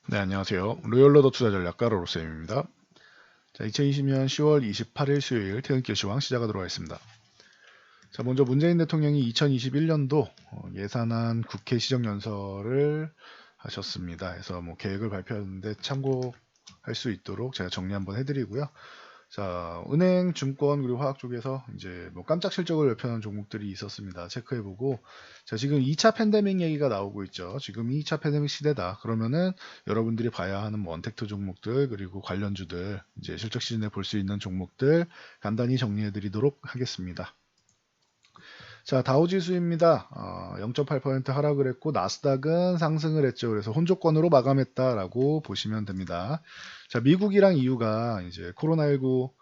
네, 안녕하세요. 로열러더 투자 전략가 로로쌤입니다. 자, 2020년 10월 28일 수요일 퇴근길 시황 시작하도록 하겠습니다. 자, 먼저 문재인 대통령이 2021년도 예산안 국회 시정연설을 하셨습니다. 그래서 계획을 발표하는데 참고할 수 있도록 제가 정리 한번 해드리고요. 자, 은행, 증권, 그리고 화학 쪽에서 이제 깜짝 실적을 발표하는 종목들이 있었습니다. 체크해보고, 자, 지금 2차 팬데믹 얘기가 나오고 있죠. 지금 2차 팬데믹 시대다. 그러면은 여러분들이 봐야 하는 원택트 종목들, 그리고 관련주들, 이제 실적 시즌에 볼 수 있는 종목들 간단히 정리해드리도록 하겠습니다. 자, 다우지수입니다. 0.8% 하락을 했고 나스닥은 상승을 했죠. 그래서 혼조권으로 마감했다라고 보시면 됩니다. 자, 미국이랑 EU가 이제 코로나19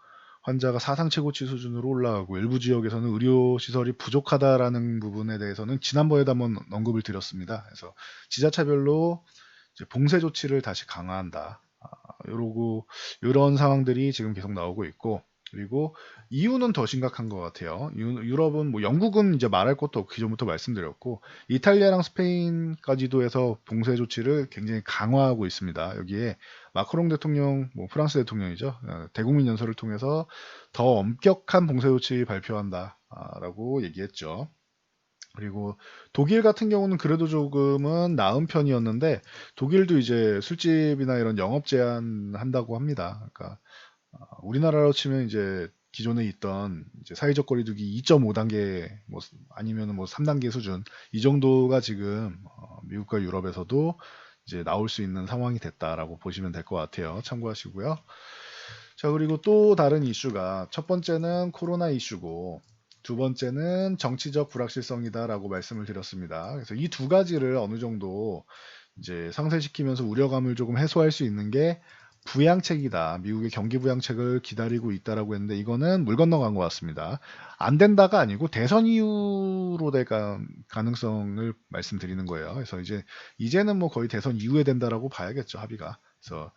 환자가 사상 최고치 수준으로 올라가고 일부 지역에서는 의료 시설이 부족하다라는 부분에 대해서는 지난번에도 한번 언급을 드렸습니다. 그래서 지자체별로 이제 봉쇄 조치를 다시 강화한다. 이러고 이런 상황들이 지금 계속 나오고 있고, 그리고 이유는 더 심각한 것 같아요. 유럽은 영국은 이제 말할 것도 없고 기존부터 말씀드렸고 이탈리아랑 스페인까지도 해서 봉쇄 조치를 굉장히 강화하고 있습니다. 여기에 마크롱 대통령, 프랑스 대통령이죠. 대국민 연설을 통해서 더 엄격한 봉쇄 조치 발표한다라고 얘기했죠. 그리고 독일 같은 경우는 그래도 조금은 나은 편이었는데 독일도 이제 술집이나 이런 영업 제한한다고 합니다. 그러니까 우리나라로 치면 이제 기존에 있던 이제 사회적 거리두기 2.5단계 아니면 3단계 수준 이 정도가 지금 미국과 유럽에서도 이제 나올 수 있는 상황이 됐다라고 보시면 될 것 같아요. 참고하시고요. 자, 그리고 또 다른 이슈가 첫 번째는 코로나 이슈고 두 번째는 정치적 불확실성이다라고 말씀을 드렸습니다. 그래서 이 두 가지를 어느 정도 이제 상쇄시키면서 우려감을 조금 해소할 수 있는 게 부양책이다. 미국의 경기 부양책을 기다리고 있다라고 했는데 이거는 물 건너간 것 같습니다. 안 된다가 아니고 대선 이후로 될 가능성을 말씀드리는 거예요. 그래서 이제는 거의 대선 이후에 된다라고 봐야겠죠, 합의가. 그래서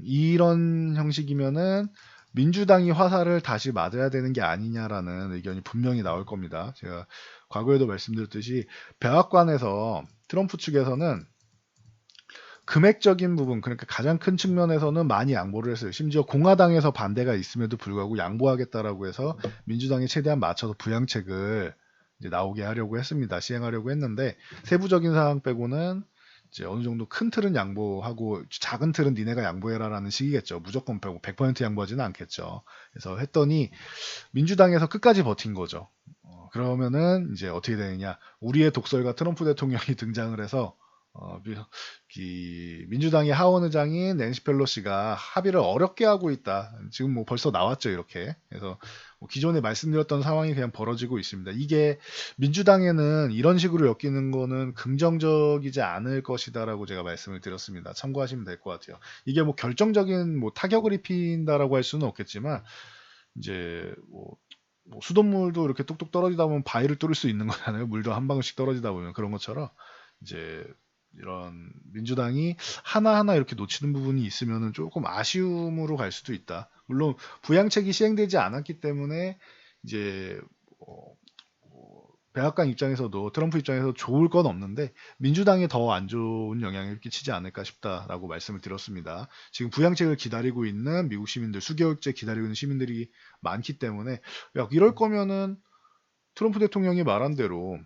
이런 형식이면은 민주당이 화살을 다시 맞아야 되는 게 아니냐라는 의견이 분명히 나올 겁니다. 제가 과거에도 말씀드렸듯이 백악관에서 트럼프 측에서는 금액적인 부분, 그러니까 가장 큰 측면에서는 많이 양보를 했어요. 심지어 공화당에서 반대가 있음에도 불구하고 양보하겠다라고 해서 민주당이 최대한 맞춰서 부양책을 이제 나오게 하려고 했습니다. 시행하려고 했는데 세부적인 사항 빼고는 이제 어느 정도 큰 틀은 양보하고 작은 틀은 니네가 양보해라라는 식이겠죠. 무조건 100% 양보하지는 않겠죠. 그래서 했더니 민주당에서 끝까지 버틴 거죠. 그러면은 이제 어떻게 되느냐? 우리의 독설가 트럼프 대통령이 등장을 해서 민주당의 하원 의장인 낸시 펠로시가 합의를 어렵게 하고 있다. 지금 벌써 나왔죠, 이렇게. 그래서 기존에 말씀드렸던 상황이 그냥 벌어지고 있습니다. 이게 민주당에는 이런 식으로 엮이는 거는 긍정적이지 않을 것이다라고 제가 말씀을 드렸습니다. 참고하시면 될 것 같아요. 이게 결정적인 타격을 입힌다라고 할 수는 없겠지만 이제 수돗물도 이렇게 뚝뚝 떨어지다 보면 바위를 뚫을 수 있는 거잖아요. 물도 한 방울씩 떨어지다 보면 그런 것처럼 이제 이런 민주당이 하나하나 이렇게 놓치는 부분이 있으면은 조금 아쉬움으로 갈 수도 있다. 물론 부양책이 시행되지 않았기 때문에 이제 백악관 입장에서도 트럼프 입장에서 좋을 건 없는데 민주당에 더 안 좋은 영향을 끼치지 않을까 싶다라고 말씀을 드렸습니다. 지금 부양책을 기다리고 있는 미국 시민들, 수개월째 기다리고 있는 시민들이 많기 때문에 야, 이럴 거면은 트럼프 대통령이 말한 대로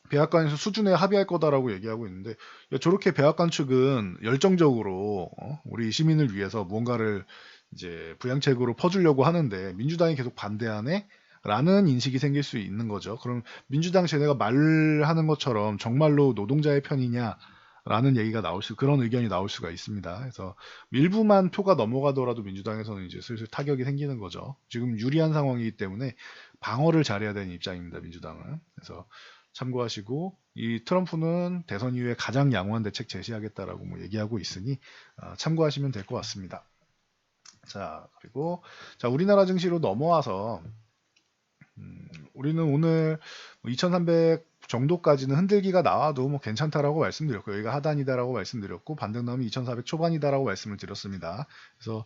백악관에서 수준에 합의할 거다라고 얘기하고 있는데 야, 저렇게 백악관 측은 열정적으로 우리 시민을 위해서 무언가를 이제 부양책으로 퍼주려고 하는데 민주당이 계속 반대하네? 라는 인식이 생길 수 있는 거죠. 그럼 민주당 쟤네가 말하는 것처럼 정말로 노동자의 편이냐? 라는 얘기가 그런 의견이 나올 수가 있습니다. 그래서 일부만 표가 넘어가더라도 민주당에서는 이제 슬슬 타격이 생기는 거죠. 지금 유리한 상황이기 때문에 방어를 잘해야 되는 입장입니다, 민주당은. 그래서 참고하시고 이 트럼프는 대선 이후에 가장 양호한 대책 제시하겠다라고 얘기하고 있으니 참고하시면 될 것 같습니다. 자, 그리고 자, 우리나라 증시로 넘어와서 우리는 오늘 2300 정도까지는 흔들기가 나와도 괜찮다라고 말씀드렸고 여기가 하단이다라고 말씀드렸고 반등 나오면 2400 초반이다라고 말씀을 드렸습니다. 그래서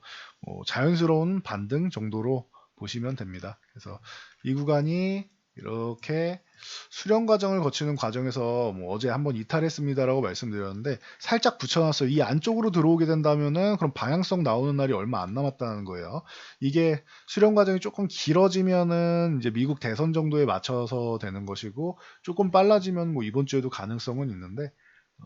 자연스러운 반등 정도로 보시면 됩니다. 그래서 이 구간이 이렇게 수렴 과정을 거치는 과정에서 뭐 어제 한번 이탈했습니다라고 말씀드렸는데 살짝 붙여놨어요. 이 안쪽으로 들어오게 된다면은 그럼 방향성 나오는 날이 얼마 안 남았다는 거예요. 이게 수렴 과정이 조금 길어지면은 이제 미국 대선 정도에 맞춰서 되는 것이고 조금 빨라지면 뭐 이번 주에도 가능성은 있는데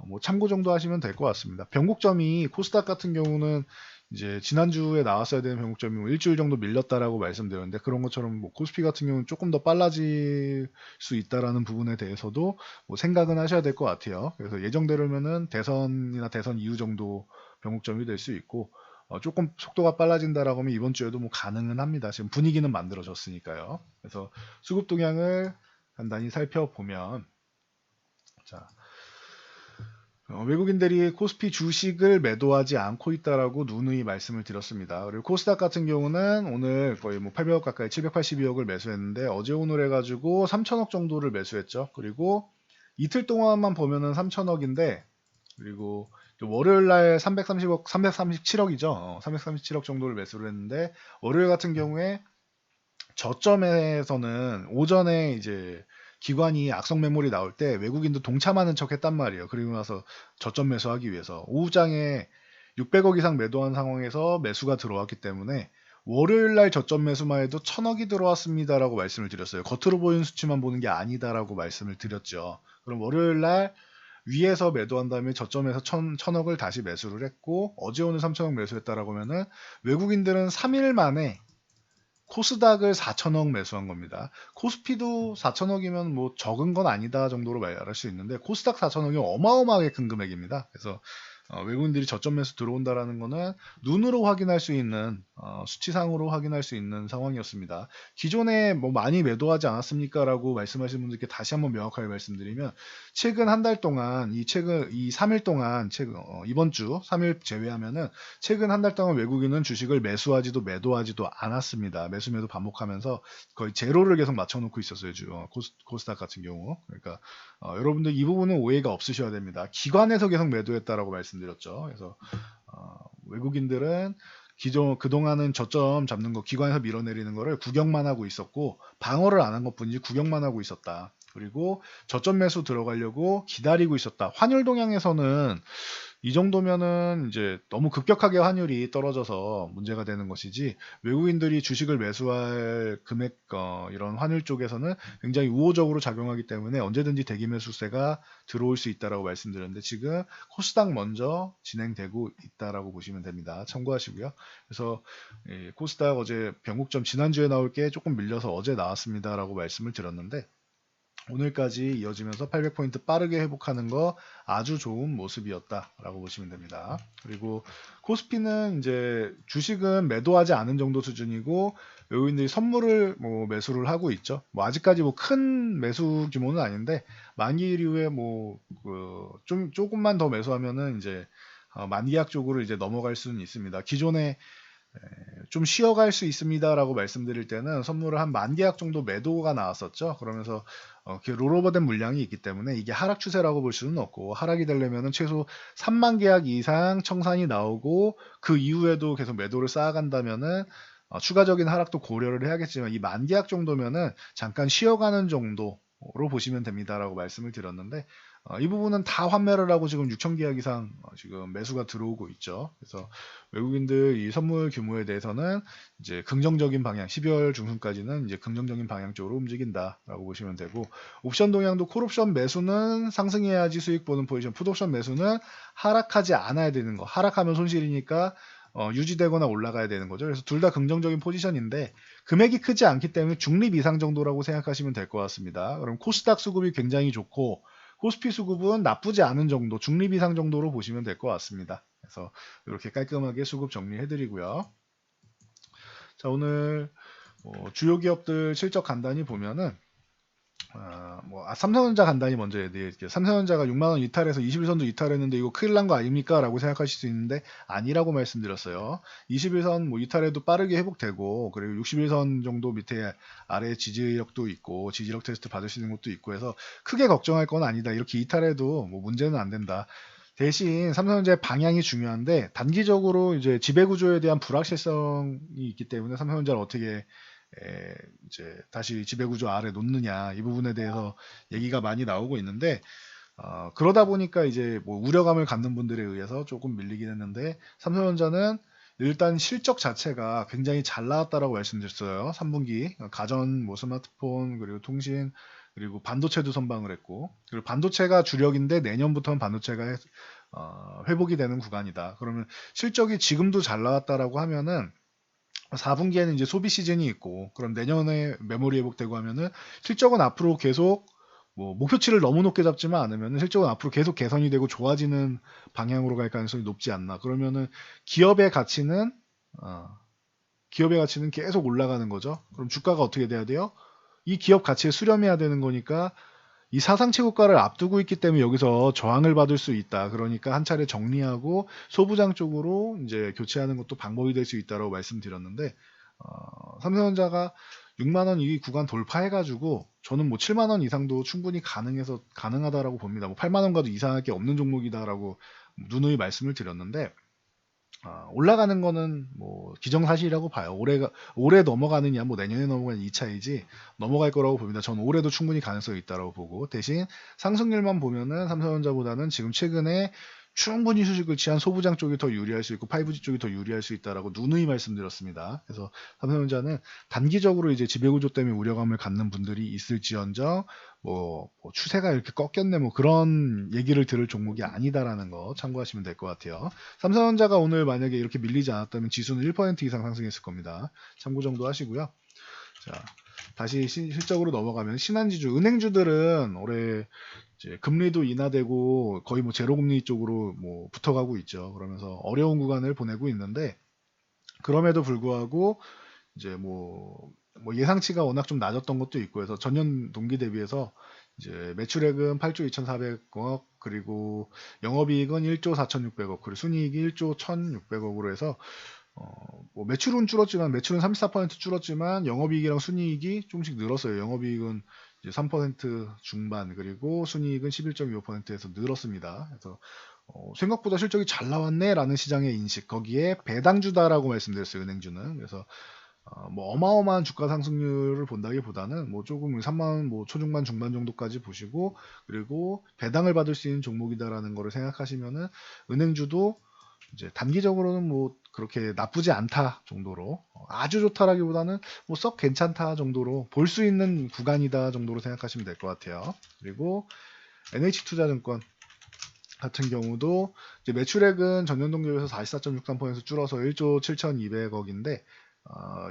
뭐 참고 정도 하시면 될 것 같습니다. 변곡점이 코스닥 같은 경우는 이제 지난주에 나왔어야 되는 변곡점이 뭐 일주일 정도 밀렸다라고 말씀드렸는데 그런 것처럼 뭐 코스피 같은 경우는 조금 더 빨라질 수 있다라는 부분에 대해서도 뭐 생각은 하셔야 될 것 같아요. 그래서 예정대로면은 대선이나 대선 이후 정도 변곡점이 될 수 있고 조금 속도가 빨라진다라고 하면 이번 주에도 뭐 가능은 합니다. 지금 분위기는 만들어졌으니까요. 그래서 수급 동향을 간단히 살펴보면 자 외국인들이 코스피 주식을 매도하지 않고 있다라고 누누이 말씀을 드렸습니다. 그리고 코스닥 같은 경우는 오늘 거의 뭐 800억 가까이 782억을 매수했는데 어제 오늘 해가지고 3천억 정도를 매수했죠. 그리고 이틀 동안만 보면은 3천억인데 그리고 월요일 날 330억, 337억이죠. 337억 정도를 매수를 했는데 월요일 같은 경우에 저점에서는 오전에 이제 기관이 악성 매물이 나올 때 외국인도 동참하는 척 했단 말이에요. 그리고 나서 저점 매수하기 위해서 오후장에 600억 이상 매도한 상황에서 매수가 들어왔기 때문에 월요일 날 저점 매수만 해도 1000억이 들어왔습니다라고 말씀을 드렸어요. 겉으로 보이는 수치만 보는 게 아니다라고 말씀을 드렸죠. 그럼 월요일 날 위에서 매도한 다음에 저점에서 1000억을 다시 매수를 했고 어제 오늘 3000억 매수했다라고 하면은 외국인들은 3일 만에 코스닥을 4천억 매수한 겁니다. 코스피도 4천억이면 뭐 적은 건 아니다 정도로 말할 수 있는데 코스닥 4천억이 어마어마하게 큰 금액입니다. 그래서 외국인들이 저점 매수 들어온다라는 거는 눈으로 확인할 수 있는 수치상으로 확인할 수 있는 상황이었습니다. 기존에 뭐 많이 매도하지 않았습니까라고 말씀하시는 분들께 다시 한번 명확하게 말씀드리면 최근 한 달 동안 이 3일 동안 이번 주 3일 제외하면은 최근 한 달 동안 외국인은 주식을 매수하지도 매도하지도 않았습니다. 매수 매도 반복하면서 거의 제로를 계속 맞춰놓고 있었어요. 코스닥 같은 경우. 그러니까 여러분들 이 부분은 오해가 없으셔야 됩니다. 기관에서 계속 매도했다라고 말씀드렸죠. 그래서 외국인들은 그동안은 저점 잡는 거 기관에서 밀어내리는 거를 구경만 하고 있었고 방어를 안 한 것뿐이지 구경만 하고 있었다. 그리고 저점 매수 들어가려고 기다리고 있었다. 환율 동향에서는 이 정도면은 이제 너무 급격하게 환율이 떨어져서 문제가 되는 것이지 외국인들이 주식을 매수할 금액 이런 환율 쪽에서는 굉장히 우호적으로 작용하기 때문에 언제든지 대기 매수세가 들어올 수 있다라고 말씀드렸는데 지금 코스닥 먼저 진행되고 있다라고 보시면 됩니다. 참고하시고요. 그래서 코스닥 어제 변곡점 지난주에 나올 게 조금 밀려서 어제 나왔습니다라고 말씀을 드렸는데 오늘까지 이어지면서 800포인트 빠르게 회복하는 거 아주 좋은 모습이었다라고 보시면 됩니다. 그리고 코스피는 이제 주식은 매도하지 않은 정도 수준이고 외국인들이 선물을 뭐 매수를 하고 있죠. 뭐 아직까지 뭐 큰 매수 규모는 아닌데 만기일 이후에 좀 조금만 더 매수하면은 이제 만기약 쪽으로 이제 넘어갈 수는 있습니다. 기존에 좀 쉬어갈 수 있습니다라고 말씀드릴 때는 선물을 한 10,000계약 정도 매도가 나왔었죠. 그러면서 롤오버된 물량이 있기 때문에 이게 하락 추세라고 볼 수는 없고 하락이 되려면 최소 3만 계약 이상 청산이 나오고 그 이후에도 계속 매도를 쌓아간다면은 추가적인 하락도 고려를 해야겠지만 이 10,000계약 정도면은 잠깐 쉬어가는 정도로 보시면 됩니다라고 말씀을 드렸는데 이 부분은 다 환매를 하고 지금 6,000계약 이상 지금 매수가 들어오고 있죠. 그래서 외국인들 이 선물 규모에 대해서는 이제 긍정적인 방향, 12월 중순까지는 이제 긍정적인 방향 쪽으로 움직인다라고 보시면 되고, 옵션 동향도 콜옵션 매수는 상승해야지 수익 보는 포지션, 풋옵션 매수는 하락하지 않아야 되는 거. 하락하면 손실이니까 유지되거나 올라가야 되는 거죠. 그래서 둘 다 긍정적인 포지션인데 금액이 크지 않기 때문에 중립 이상 정도라고 생각하시면 될 것 같습니다. 그럼 코스닥 수급이 굉장히 좋고 코스피 수급은 나쁘지 않은 정도, 중립 이상 정도로 보시면 될 것 같습니다. 그래서 이렇게 깔끔하게 수급 정리해드리고요. 자, 오늘 주요 기업들 실적 간단히 보면은 삼성전자 간단히 먼저 해드릴게요. 삼성전자가 6만원 이탈해서 21선도 이탈했는데 이거 큰일 난 거 아닙니까? 라고 생각하실 수 있는데 아니라고 말씀드렸어요. 21선 뭐 이탈해도 빠르게 회복되고 그리고 61선 정도 밑에 아래 지지력도 있고 지지력 테스트 받을 수 있는 것도 있고 해서 크게 걱정할 건 아니다. 이렇게 이탈해도 뭐 문제는 안 된다. 대신 삼성전자의 방향이 중요한데 단기적으로 이제 지배구조에 대한 불확실성이 있기 때문에 삼성전자를 어떻게 이제 다시 지배구조 아래 놓느냐 이 부분에 대해서 얘기가 많이 나오고 있는데 그러다 보니까 이제 뭐 우려감을 갖는 분들에 의해서 조금 밀리긴 했는데 삼성전자는 일단 실적 자체가 굉장히 잘 나왔다라고 말씀드렸어요. 3분기 가전, 뭐 스마트폰 그리고 통신 그리고 반도체도 선방을 했고 그리고 반도체가 주력인데 내년부터는 반도체가 회복이 되는 구간이다. 그러면 실적이 지금도 잘 나왔다라고 하면은 4분기에는 이제 소비 시즌이 있고 그럼 내년에 메모리 회복되고 하면은 실적은 앞으로 계속 뭐 목표치를 너무 높게 잡지만 않으면 실적은 앞으로 계속 개선이 되고 좋아지는 방향으로 갈 가능성이 높지 않나. 그러면은 기업의 가치는 어, 기업의 가치는 계속 올라가는 거죠. 그럼 주가가 어떻게 돼야 돼요? 이 기업 가치에 수렴해야 되는 거니까 이 사상 최고가를 앞두고 있기 때문에 여기서 저항을 받을 수 있다. 그러니까 한 차례 정리하고 소부장 쪽으로 이제 교체하는 것도 방법이 될 수 있다고 말씀드렸는데 삼성전자가 6만 원 이 구간 돌파해가지고 저는 뭐 7만 원 이상도 충분히 가능하다라고 봅니다. 뭐 8만 원 가도 이상할 게 없는 종목이다라고 누누이 말씀을 드렸는데 올라가는 거는 뭐 기정사실이라고 봐요. 올해 넘어가느냐, 뭐 내년에 넘어가는 이 차이지 넘어갈 거라고 봅니다. 저는 올해도 충분히 가능성이 있다고 보고 대신 상승률만 보면은 삼성전자보다는 지금 최근에 충분히 휴식을 취한 소부장 쪽이 더 유리할 수 있고 5G 쪽이 더 유리할 수 있다라고 누누이 말씀드렸습니다. 그래서 삼성전자는 단기적으로 이제 지배구조 때문에 우려감을 갖는 분들이 있을지언정 뭐 추세가 이렇게 꺾였네 뭐 그런 얘기를 들을 종목이 아니다라는 거 참고하시면 될 것 같아요. 삼성전자가 오늘 만약에 이렇게 밀리지 않았다면 지수는 1% 이상 상승했을 겁니다. 참고 정도 하시고요. 자, 다시 실적으로 넘어가면 신한지주, 은행주들은 올해 이제 금리도 인하되고 거의 뭐 제로금리 쪽으로 뭐 붙어가고 있죠. 그러면서 어려운 구간을 보내고 있는데 그럼에도 불구하고 이제 뭐 예상치가 워낙 좀 낮았던 것도 있고 해서 전년 동기 대비해서 이제 매출액은 8조 2,400억 그리고 영업이익은 1조 4,600억 그리고 순이익이 1조 1,600억으로 해서 뭐 매출은 줄었지만 매출은 34% 줄었지만 영업이익이랑 순이익이 조금씩 늘었어요. 영업이익은 이제 3% 중반 그리고 순이익은 11.25%에서 늘었습니다. 그래서 생각보다 실적이 잘 나왔네라는 시장의 인식 거기에 배당주다라고 말씀드렸어요. 은행주는 그래서 뭐 어마어마한 주가 상승률을 본다기보다는 뭐 조금 3만 원 뭐 초중반 중반 정도까지 보시고 그리고 배당을 받을 수 있는 종목이다라는 거를 생각하시면은 은행주도 이제 단기적으로는 뭐 그렇게 나쁘지 않다 정도로 아주 좋다라기보다는 뭐 썩 괜찮다 정도로 볼 수 있는 구간이다 정도로 생각하시면 될 것 같아요. 그리고 NH투자증권 같은 경우도 이제 매출액은 전년 동기에서 44.63% 줄어서 1조 7,200억인데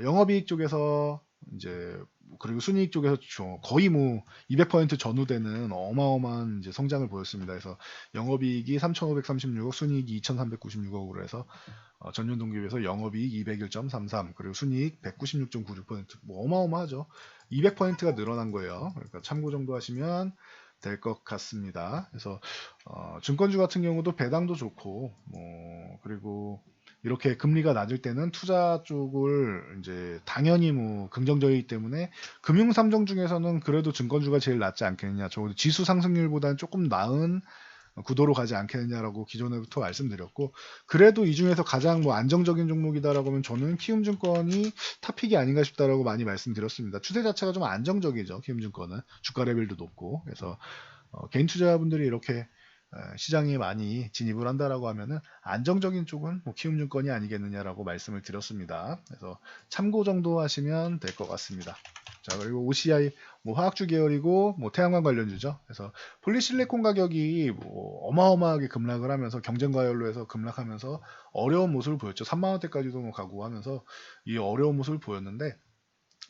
영업이익 쪽에서 이제 그리고 순이익 쪽에서 거의 뭐 200% 전후되는 어마어마한 이제 성장을 보였습니다. 그래서 영업이익이 3,536억, 순이익이 2,396억으로 해서 전년 동기 비해서 영업이익 201.33 그리고 순이익 196.96%뭐 어마어마하죠. 200%가 늘어난 거예요. 그러니까 참고 정도 하시면 될 것 같습니다. 그래서 증권주 같은 경우도 배당도 좋고 그리고 이렇게 금리가 낮을 때는 투자 쪽을 이제 당연히 뭐 긍정적이기 때문에 금융 3종 중에서는 그래도 증권주가 제일 낫지 않겠느냐. 적어도 지수 상승률보다는 조금 나은 구도로 가지 않겠느냐라고 기존에부터 말씀드렸고 그래도 이 중에서 가장 뭐 안정적인 종목이다라고 하면 저는 키움증권이 탑픽이 아닌가 싶다라고 많이 말씀드렸습니다. 추세 자체가 좀 안정적이죠. 키움증권은 주가 레벨도 높고 그래서 개인 투자자분들이 이렇게 시장에 많이 진입을 한다라고 하면은 안정적인 쪽은 뭐 키움증권이 아니겠느냐라고 말씀을 드렸습니다. 그래서 참고 정도 하시면 될 것 같습니다. 자 그리고 OCI 뭐 화학주 계열이고 뭐 태양광 관련주죠. 그래서 폴리실리콘 가격이 뭐 어마어마하게 급락을 하면서 경쟁 과열로 해서 급락하면서 어려운 모습을 보였죠. 3만 원대까지도 뭐 가고 하면서 이 어려운 모습을 보였는데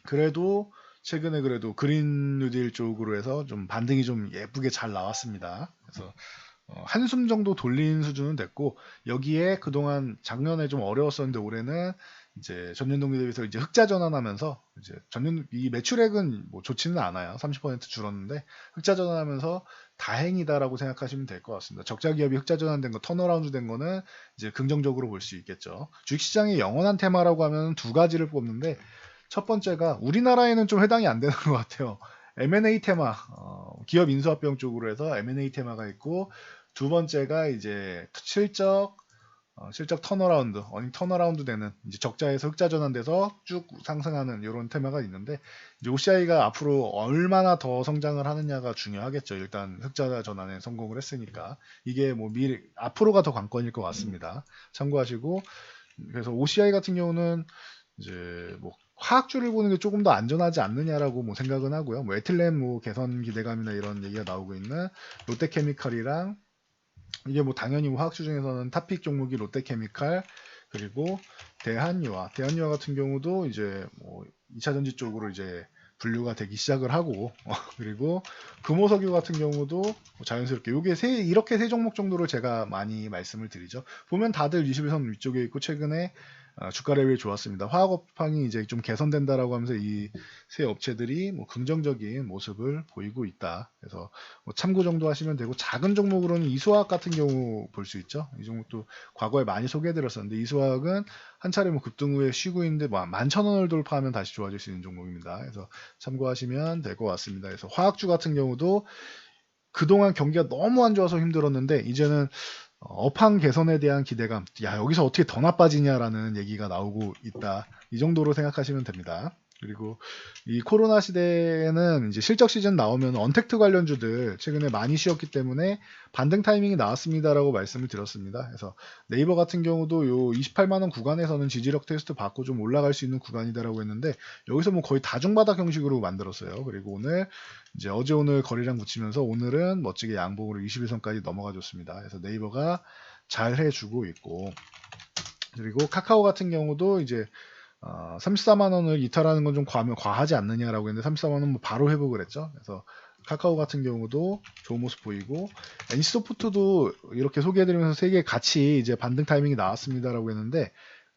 그래도 최근에 그래도 그린 뉴딜 쪽으로 해서 좀 반등이 좀 예쁘게 잘 나왔습니다. 그래서 한숨 정도 돌린 수준은 됐고 여기에 그동안 작년에 좀 어려웠었는데 올해는 이제 전년 동기 대비해서 이제 흑자 전환하면서 이제 전년 이 매출액은 뭐 좋지는 않아요. 30% 줄었는데 흑자 전환하면서 다행이다라고 생각하시면 될 것 같습니다. 적자 기업이 흑자 전환된 거 턴어라운드 된 거는 이제 긍정적으로 볼 수 있겠죠. 주식시장의 영원한 테마라고 하면 두 가지를 뽑는데 첫 번째가 우리나라에는 좀 해당이 안 되는 것 같아요. M&A 테마, 기업 인수합병 쪽으로 해서 M&A 테마가 있고 두 번째가 이제 실적 실적 턴어라운드, 어닝 턴어라운드 되는 이제 적자에서 흑자 전환돼서 쭉 상승하는 이런 테마가 있는데 이제 OCI가 앞으로 얼마나 더 성장을 하느냐가 중요하겠죠. 일단 흑자 전환에 성공을 했으니까 이게 뭐 미래 앞으로가 더 관건일 것 같습니다. 참고하시고 그래서 OCI 같은 경우는 이제 뭐 화학주를 보는 게 조금 더 안전하지 않느냐라고 뭐 생각은 하고요. 뭐 에틸렌 뭐 개선 기대감이나 이런 얘기가 나오고 있는 롯데케미칼이랑 이게 뭐 당연히 뭐 화학주 중에서는 탑픽 종목이 롯데케미칼 그리고 대한유화 같은 경우도 이제 뭐 2차 전지 쪽으로 이제 분류가 되기 시작을 하고 그리고 금호석유 같은 경우도 뭐 자연스럽게 요게 이렇게 세 종목 정도로 제가 많이 말씀을 드리죠. 보면 다들 21선 위쪽에 있고 최근에 주가 레벨이 좋았습니다. 화학업황이 이제 좀 개선된다라고 하면서 이 세 업체들이 뭐 긍정적인 모습을 보이고 있다. 그래서 뭐 참고 정도 하시면 되고 작은 종목으로는 이수화학 같은 경우 볼 수 있죠. 이 종목도 과거에 많이 소개해드렸었는데 이수화학은 한 차례 뭐 급등 후에 쉬고 있는데 뭐 11,000원을 돌파하면 다시 좋아질 수 있는 종목입니다. 그래서 참고하시면 될 것 같습니다. 그래서 화학주 같은 경우도 그동안 경기가 너무 안 좋아서 힘들었는데 이제는 업황 개선에 대한 기대감, 야 여기서 어떻게 더 나빠지냐라는 얘기가 나오고 있다. 이 정도로 생각하시면 됩니다. 그리고 이 코로나 시대에는 이제 실적 시즌 나오면 언택트 관련주들 최근에 많이 쉬었기 때문에 반등 타이밍이 나왔습니다라고 말씀을 드렸습니다. 그래서 네이버 같은 경우도 요 28만 원 구간에서는 지지력 테스트 받고 좀 올라갈 수 있는 구간이다라고 했는데 여기서 뭐 거의 다중바닥 형식으로 만들었어요. 그리고 오늘 이제 어제 오늘 거래량 붙이면서 오늘은 멋지게 양봉으로 21선까지 넘어가 줬습니다. 그래서 네이버가 잘 해주고 있고 그리고 카카오 같은 경우도 이제 34만 원을 이탈하는 건 좀 과하지 않느냐라고 했는데 34만 원 뭐 바로 회복을 했죠. 그래서 카카오 같은 경우도 좋은 모습 보이고 NC소프트도 이렇게 소개해드리면서 세 개 같이 이제 반등 타이밍이 나왔습니다라고 했는데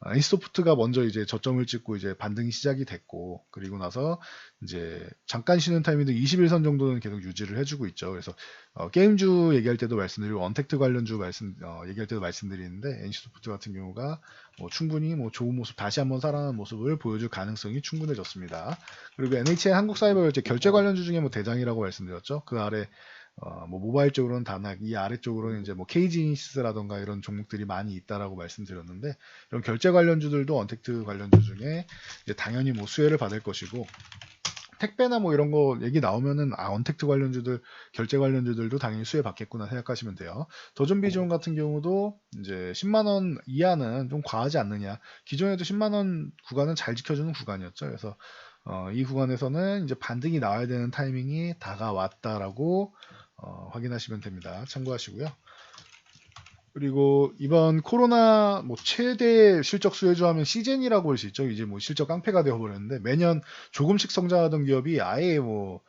NC소프트가 먼저 이제 저점을 찍고 이제 반등이 시작이 됐고 그리고 나서 이제 잠깐 쉬는 타이밍도 21선 정도는 계속 유지를 해주고 있죠. 그래서 게임주 얘기할 때도 말씀드리고 언택트 관련주 얘기할 때도 말씀드리는데 NC소프트 같은 경우가 뭐 충분히 뭐 좋은 모습 다시 한번 살아나는 모습을 보여줄 가능성이 충분해졌습니다. 그리고 NHN 한국사이버결제 결제 관련주 중에 뭐 대장이라고 말씀드렸죠. 그 아래 뭐 모바일 쪽으로는 다낙, 이 아래쪽으로는 이제 뭐 KG니시스라던가 이런 종목들이 많이 있다라고 말씀드렸는데 이런 결제 관련주들도 언택트 관련주 중에 이제 당연히 뭐 수혜를 받을 것이고 택배나 뭐 이런 거 얘기 나오면은 언택트 관련주들, 결제 관련주들도 당연히 수혜 받겠구나 생각하시면 돼요. 더존비즈온 같은 경우도 이제 10만 원 이하는 좀 과하지 않느냐. 기존에도 10만 원 구간은 잘 지켜주는 구간이었죠. 그래서 이 구간에서는 이제 반등이 나와야 되는 타이밍이 다가왔다라고 확인하시면 됩니다. 참고하시고요. 그리고 이번 코로나 뭐 최대 실적 수혜주 하면 시젠이라고 할 수 있죠. 이제 뭐 실적 깡패가 되어버렸는데 매년 조금씩 성장하던 기업이 아예 뭐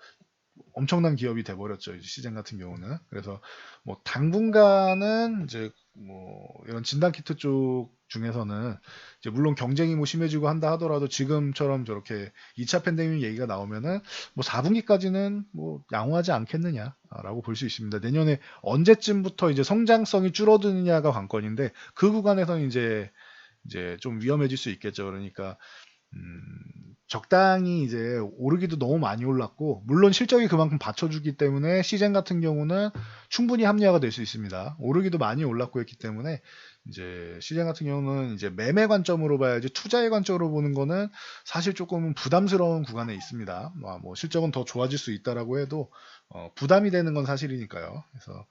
엄청난 기업이 돼버렸죠. 이제 시젠 같은 경우는. 그래서 뭐 당분간은 이제 뭐 이런 진단키트 쪽 중에서는 이제 물론 경쟁이 뭐 심해지고 한다 하더라도 지금처럼 저렇게 2차 팬데믹 얘기가 나오면은 뭐 4분기까지는 뭐 양호하지 않겠느냐라고 볼 수 있습니다. 내년에 언제쯤부터 이제 성장성이 줄어드느냐가 관건인데 그 구간에서는 이제 좀 위험해질 수 있겠죠. 그러니까 적당히 이제 오르기도 너무 많이 올랐고 물론 실적이 그만큼 받쳐주기 때문에 시젠 같은 경우는 충분히 합리화가 될 수 있습니다. 오르기도 많이 올랐고 했기 때문에 이제 시젠 같은 경우는 이제 매매 관점으로 봐야지 투자의 관점으로 보는 거는 사실 조금 부담스러운 구간에 있습니다. 뭐 실적은 더 좋아질 수 있다라고 해도 부담이 되는 건 사실이니까요. 그래서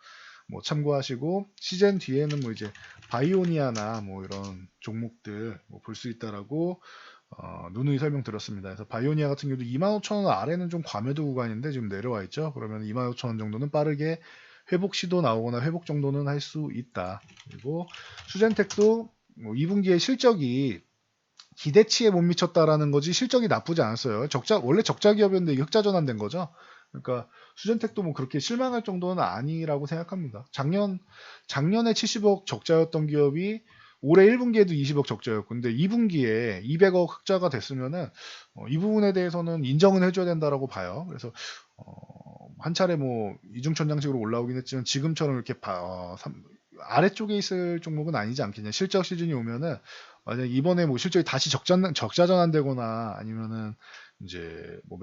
뭐 참고하시고 시즌 뒤에는 뭐 이제 바이오니아나 뭐 이런 종목들 뭐 볼 수 있다라고 누누이 설명드렸습니다. 그래서 바이오니아 같은 경우도 25,000원 아래는 좀 과매도 구간인데 지금 내려와 있죠. 그러면 25,000원 정도는 빠르게 회복 시도 나오거나 회복 정도는 할 수 있다. 그리고 수젠텍도 뭐 2분기에 실적이 기대치에 못 미쳤다라는 거지 실적이 나쁘지 않았어요. 원래 적자 기업이었는데 이게 흑자 전환된 거죠. 그러니까 수젠텍도 뭐 그렇게 실망할 정도는 아니라고 생각합니다. 작년에 70억 적자였던 기업이 올해 1분기에도 20억 적자였고 근데 2분기에 200억 흑자가 됐으면은 이 부분에 대해서는 인정은 해줘야 된다라고 봐요. 그래서 한 차례 뭐 이중천장식으로 올라오긴 했지만 지금처럼 이렇게 아래쪽에 있을 종목은 아니지 않겠냐. 실적 시즌이 오면은 만약 이번에 뭐 실적이 다시 적자 전환되거나 아니면은 이제 뭐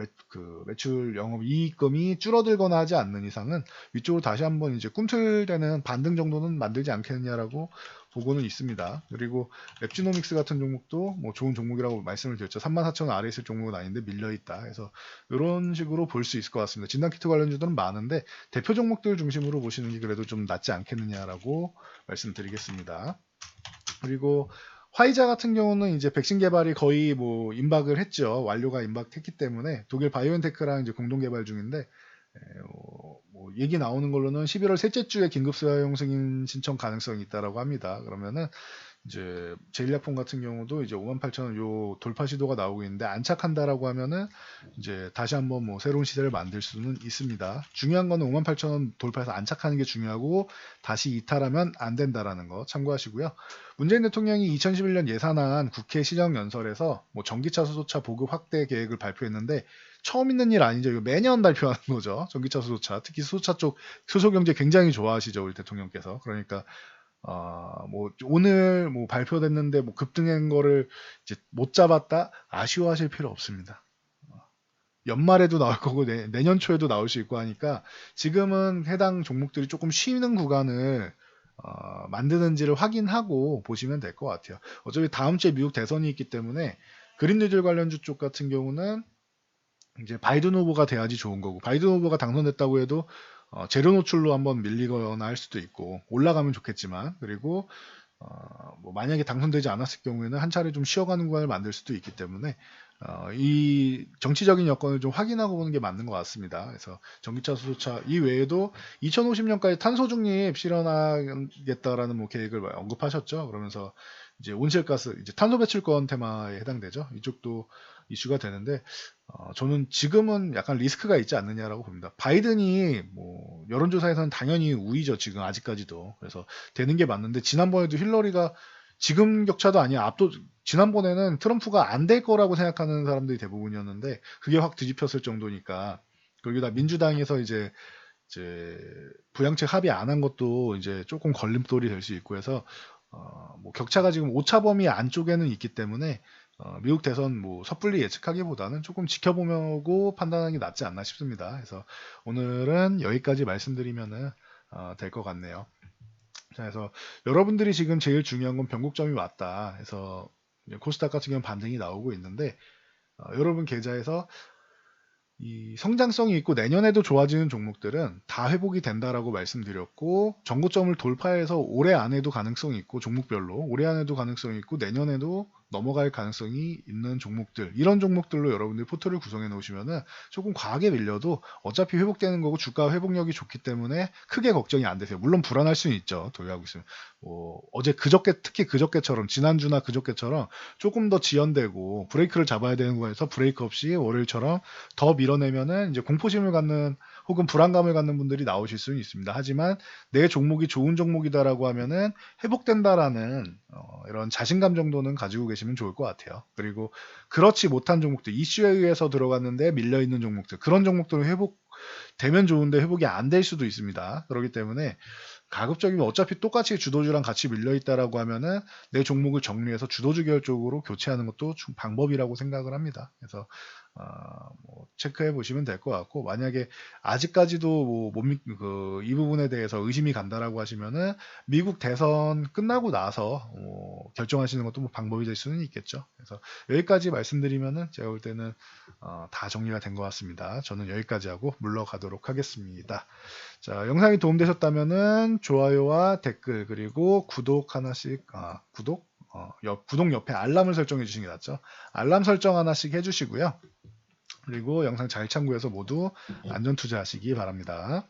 매출 영업 이익금이 줄어들거나 하지 않는 이상은 위쪽으로 다시 한번 이제 꿈틀대는 반등 정도는 만들지 않겠느냐라고 보고는 있습니다. 그리고 랩지노믹스 같은 종목도 뭐 좋은 종목이라고 말씀을 드렸죠. 34,000원 아래 있을 종목은 아닌데 밀려있다. 그래서 이런 식으로 볼 수 있을 것 같습니다. 진단키트 관련주들은 많은데 대표 종목들 중심으로 보시는 게 그래도 좀 낫지 않겠느냐라고 말씀드리겠습니다. 그리고 화이자 같은 경우는 이제 백신 개발이 거의 뭐 임박을 했죠. 완료가 임박했기 때문에 독일 바이오엔테크랑 이제 공동 개발 중인데 뭐 얘기 나오는 걸로는 11월 셋째 주에 긴급 사용 승인 신청 가능성이 있다라고 합니다. 그러면은 이제 제일약품 같은 경우도 이제 58,000원 요 돌파 시도가 나오고 있는데 안착한다라고 하면은 이제 다시 한번 뭐 새로운 시세를 만들 수는 있습니다. 중요한 거는 58,000원 돌파해서 안착하는 게 중요하고 다시 이탈하면 안 된다라는 거 참고하시고요. 문재인 대통령이 2011년 예산안 국회 시정연설에서 뭐 전기차 수소차 보급 확대 계획을 발표했는데 처음 있는 일 아니죠. 이거 매년 발표하는 거죠. 전기차 수소차. 특히 수소차 쪽 수소경제 굉장히 좋아하시죠. 우리 대통령께서. 그러니까 뭐 오늘 뭐 발표됐는데 뭐 급등한 거를 이제 못 잡았다 아쉬워하실 필요 없습니다. 연말에도 나올 거고 내년 초에도 나올 수 있고 하니까 지금은 해당 종목들이 조금 쉬는 구간을 만드는지를 확인하고 보시면 될 것 같아요. 어차피 다음 주에 미국 대선이 있기 때문에 그린뉴딜 관련주 쪽 같은 경우는 이제 바이든 후보가 돼야지 좋은 거고 바이든 후보가 당선됐다고 해도 재료 노출로 한번 밀리거나 할 수도 있고 올라가면 좋겠지만 그리고 뭐 만약에 당선되지 않았을 경우에는 한 차례 좀 쉬어가는 구간을 만들 수도 있기 때문에 이 정치적인 여건을 좀 확인하고 보는 게 맞는 것 같습니다. 그래서 전기차, 수소차 이 외에도 2050년까지 탄소 중립 실현하겠다라는 뭐 계획을 언급하셨죠. 그러면서 이제 온실가스, 이제 탄소 배출권 테마에 해당되죠. 이쪽도 이슈가 되는데 저는 지금은 약간 리스크가 있지 않느냐라고 봅니다. 바이든이 뭐 여론조사에서는 당연히 우위죠. 지금 아직까지도. 그래서 되는 게 맞는데 지난번에도 힐러리가 지금 격차도 아니야. 지난번에는 트럼프가 안 될 거라고 생각하는 사람들이 대부분이었는데 그게 확 뒤집혔을 정도니까 거기다 민주당에서 이제 부양책 합의 안 한 것도 이제 조금 걸림돌이 될 수 있고 해서 뭐 격차가 지금 오차 범위 안쪽에는 있기 때문에 미국 대선 뭐 섣불리 예측하기보다는 조금 지켜보고 판단하는 게 낫지 않나 싶습니다. 그래서 오늘은 여기까지 말씀드리면은 될 것 같네요. 자, 그래서 여러분들이 지금 제일 중요한 건 변곡점이 왔다. 해서 코스닥 같은 경우는 반등이 나오고 있는데 여러분 계좌에서 이 성장성이 있고 내년에도 좋아지는 종목들은 다 회복이 된다라고 말씀드렸고 전고점을 돌파해서 올해 안에도 가능성이 있고 종목별로 올해 안에도 가능성이 있고 내년에도 넘어갈 가능성이 있는 종목들 이런 종목들로 여러분들 포트를 구성해 놓으시면은 조금 과하게 밀려도 어차피 회복되는 거고 주가 회복력이 좋기 때문에 크게 걱정이 안 되세요. 물론 불안할 수는 있죠. 도배하고 있으면 어제 그저께 특히 그저께처럼 지난주나 그저께처럼 조금 더 지연되고 브레이크를 잡아야 되는 거에서 브레이크 없이 월요일처럼 더 밀어내면은 이제 공포심을 갖는 혹은 불안감을 갖는 분들이 나오실 수는 있습니다. 하지만 내 종목이 좋은 종목이다라고 하면은 회복된다라는 이런 자신감 정도는 가지고 계시면 좋을 것 같아요. 그리고 그렇지 못한 종목들, 이슈에 의해서 들어갔는데 밀려 있는 종목들, 그런 종목들은 회복되면 좋은데 회복이 안 될 수도 있습니다. 그렇기 때문에 가급적이면 어차피 똑같이 주도주랑 같이 밀려있다라고 하면은 내 종목을 정리해서 주도주 계열 쪽으로 교체하는 것도 방법이라고 생각을 합니다. 그래서 뭐 체크해 보시면 될 것 같고 만약에 아직까지도 이 부분에 대해서 의심이 간다라고 하시면은 미국 대선 끝나고 나서 결정하시는 것도 뭐 방법이 될 수는 있겠죠. 그래서 여기까지 말씀드리면은 제가 볼 때는 다 정리가 된 것 같습니다. 저는 여기까지 하고 물러가도록 하겠습니다. 자, 영상이 도움되셨다면은 좋아요와 댓글 그리고 구독 하나씩 구독 옆에 알람을 설정해 주시는 게 낫죠. 알람 설정 하나씩 해주시고요. 그리고 영상 잘 참고해서 모두 안전 투자하시기 바랍니다.